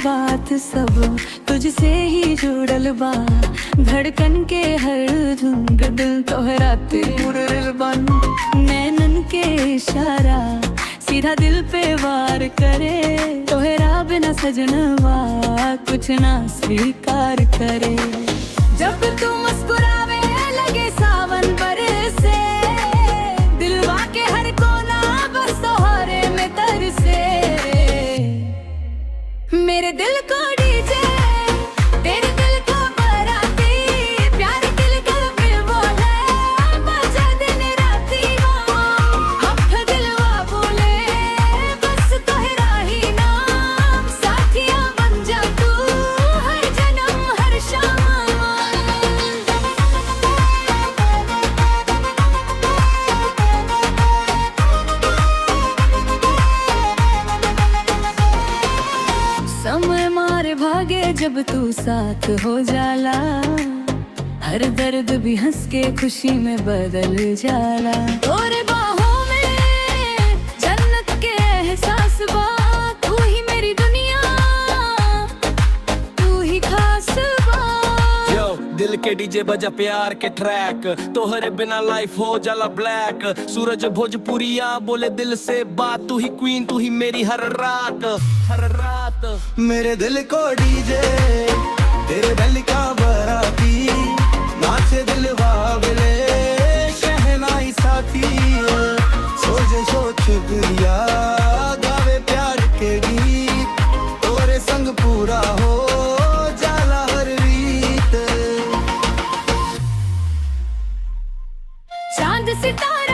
बात सब तुझसे ही जुड़ल बा। धड़कन के हर झुंड दिल तोहराते मुरल बन। नैनन के इशारा सीधा दिल पे वार करे। तोहरा बिना सजनवा कुछ ना स्वीकार करे। जब तू मुस्कुरावे लगे सावन बरसे। दिलवा के हर कोना बस तोहरे में तरसे। मेरे दिल को डीजे तेरे दिल को बराती। प्यार दिल का फिर बोले बजा दिन राती। अब दिलवा बोले बस तोहरा ही नाम। साथिया बन जा तू हर जन्म हर शाम। समय मारे भागे जब तू साथ हो जाला। हर दर्द भी हंस के खुशी में बदल जाला। तोरे बाहों में जन्नत के एहसास बा। तू ही मेरी दुनिया तू ही खास बा। यो दिल के डीजे बजा प्यार के ट्रैक। तोहरे बिना लाइफ हो जाला ब्लैक। सूरज भोजपुरिया बोले दिल से बात। तू ही क्वीन तू ही मेरी हर रात हर रात। मेरे दिल को डीजे तेरे दिल का बराती। नाचे दिल बाबले शहनाई साथी। सोचे सोच दुनिया गावे प्यार के गीत। तोरे संग पूरा हो जाला हर रीत। चांद सितारा